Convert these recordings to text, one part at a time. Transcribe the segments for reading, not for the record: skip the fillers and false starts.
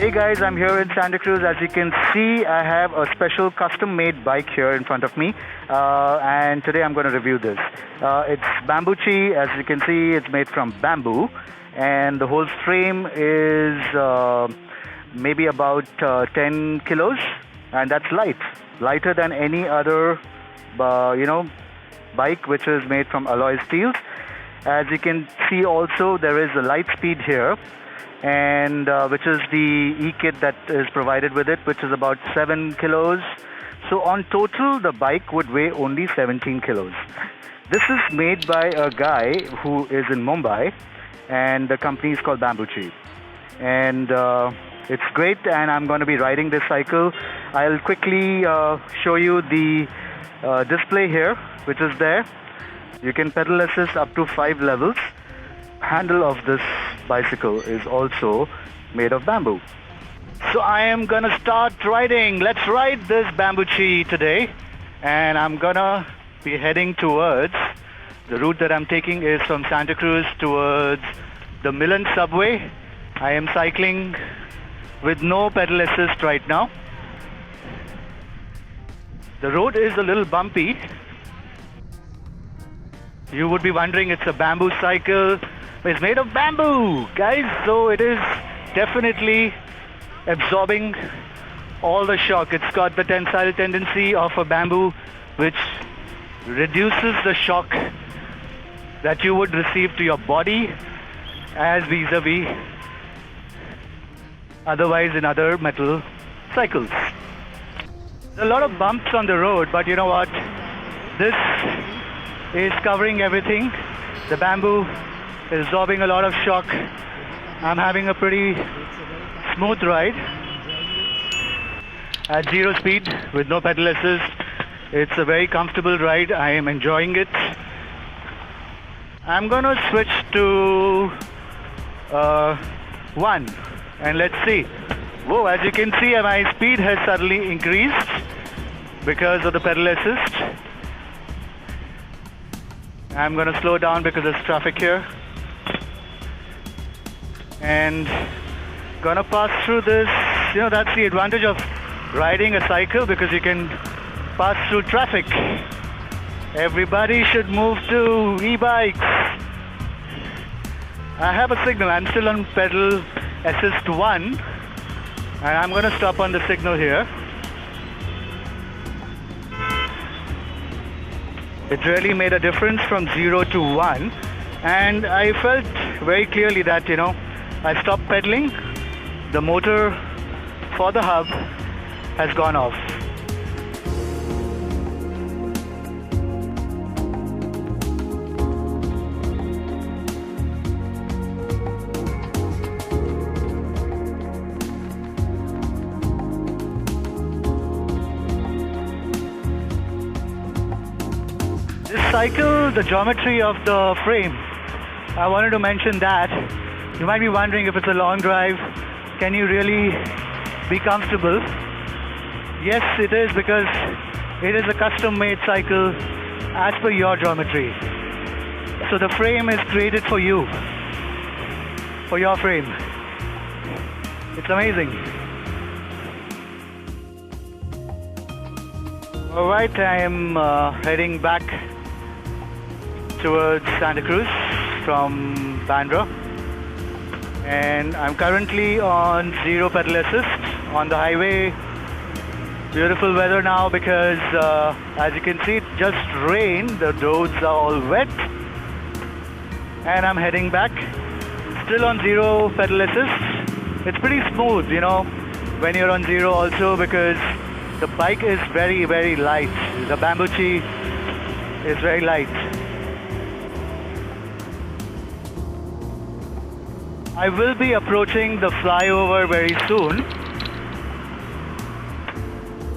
Hey guys, I'm here in Santa Cruz. As you can see, I have a special custom-made bike here in front of me, and today I'm going to review this. It's Bamboochi. As you can see, it's made from bamboo, and the whole frame is maybe about 10 kilos, and that's lighter than any other, bike which is made from alloy steels. As you can see, also there is a LightSpeed here, and which is the e-kit that is provided with it, which is about 7 kilos. So on total, the bike would weigh only 17 kilos. This is made by a guy who is in Mumbai, and the company is called Bamboochi. And it's great, and I'm going to be riding this cycle. I'll quickly show you the display here, which is there. You can pedal assist up to 5 levels. Handle of this bicycle is also made of bamboo. So I am gonna start riding. Let's ride this Bamboochi today, and I'm gonna be heading towards the route that I'm taking is from Santa Cruz towards the Milan subway. I am cycling with no pedal assist right now. The road is a little bumpy. You would be wondering, it's a bamboo cycle. It's made of bamboo, guys, so it is definitely absorbing all the shock. It's got the tensile tendency of a bamboo, which reduces the shock that you would receive to your body as vis-a-vis otherwise in other metal cycles. There are a lot of bumps on the road, but you know what? This is covering everything. The bamboo is absorbing a lot of shock. I'm having a pretty smooth ride at 0 speed with no pedal assist. It's a very comfortable ride. I am enjoying it. I'm gonna switch to 1 and let's see. Whoa, as you can see, my speed has suddenly increased because of the pedal assist. I'm gonna slow down because there's traffic here. And gonna pass through this. That's the advantage of riding a cycle, because you can pass through traffic. Everybody should move to e-bikes. I have a signal. I'm still on pedal assist 1, and I'm gonna stop on the signal here. It really made a difference from 0 to 1, and I felt very clearly that, I stopped pedaling, the motor for the hub has gone off. This cycle, the geometry of the frame, I wanted to mention that. You might be wondering, if it's a long drive, can you really be comfortable? Yes, it is, because it is a custom-made cycle as per your geometry. So the frame is created for you, for your frame. It's amazing. Alright, I am heading back towards Santa Cruz from Bandra. And I'm currently on 0 pedal assist on the highway. Beautiful weather now, because as you can see, it just rained. The roads are all wet. And I'm heading back. Still on 0 pedal assist. It's pretty smooth, when you're on 0 also, because the bike is very, very light. The Bamboochi is very light. I will be approaching the flyover very soon.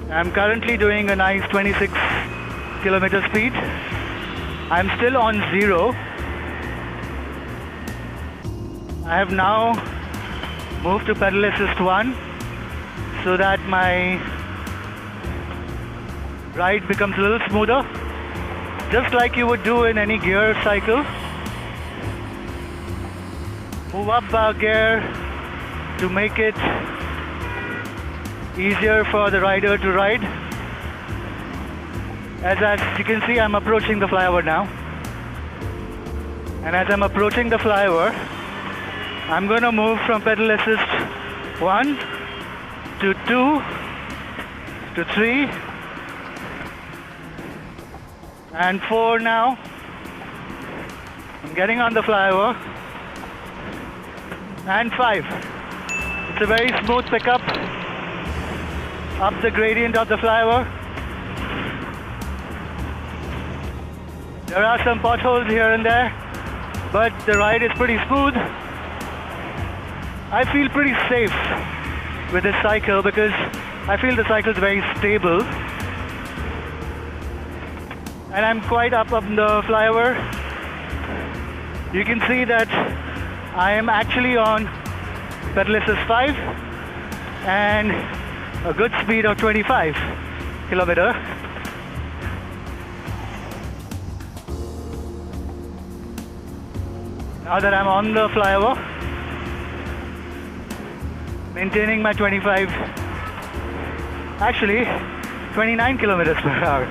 I'm currently doing a nice 26 kilometer speed. I'm still on 0. I have now moved to pedal assist 1 so that my ride becomes a little smoother, just like you would do in any gear cycle. Move up a gear to make it easier for the rider to ride. As you can see, I'm approaching the flyover now. And as I'm approaching the flyover, I'm going to move from pedal assist 1 to 2 to 3 and 4 now. I'm getting on the flyover. And 5. It's a very smooth pickup up the gradient of the flyover. There are some potholes here and there, but the ride is pretty smooth. I feel pretty safe with this cycle because I feel the cycle is very stable. And I'm quite up on the flyover. You can see that I am actually on pedal assist 5 and a good speed of 25 kilometer. Now that I'm on the flyover, maintaining my 29 kilometers per hour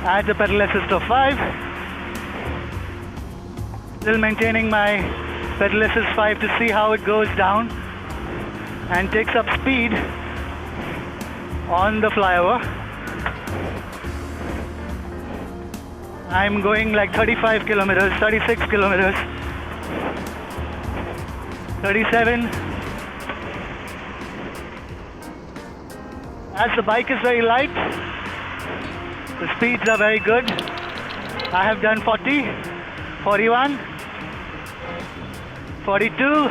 at the pedal assist of 5, still maintaining my pedal assist 5 to see how it goes down and takes up speed on the flyover. I'm going like 35 kilometers, 36 kilometers, 37. As the bike is very light, the speeds are very good. I have done 40, 41, 42,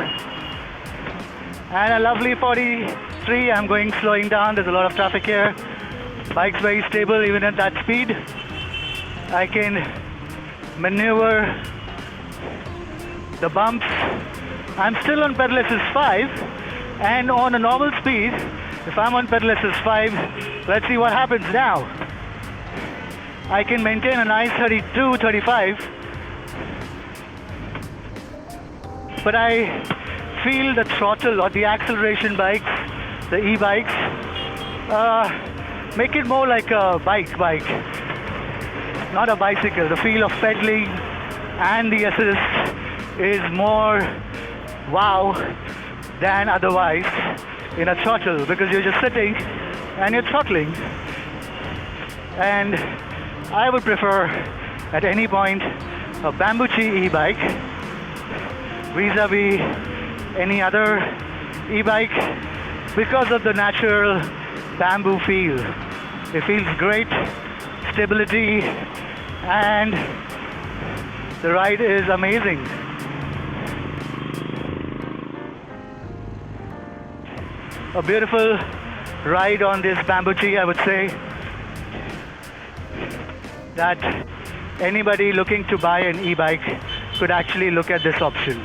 and a lovely 43. I'm slowing down. There's a lot of traffic here. Bike's very stable even at that speed. I can maneuver the bumps. I'm still on pedal assist 5, and on a normal speed, if I'm on pedal assist 5, let's see what happens now. I can maintain a nice 32, 35, but I feel the throttle or the acceleration bikes, the e-bikes, make it more like a bike, not a bicycle. The feel of pedaling and the assist is more wow than otherwise in a throttle, because you're just sitting and you're throttling. And I would prefer at any point a Bamboochi e-bike vis-a-vis any other e-bike because of the natural bamboo feel. It feels great, stability, and the ride is amazing. A beautiful ride on this Bamboochi, I would say, that anybody looking to buy an e-bike could actually look at this option.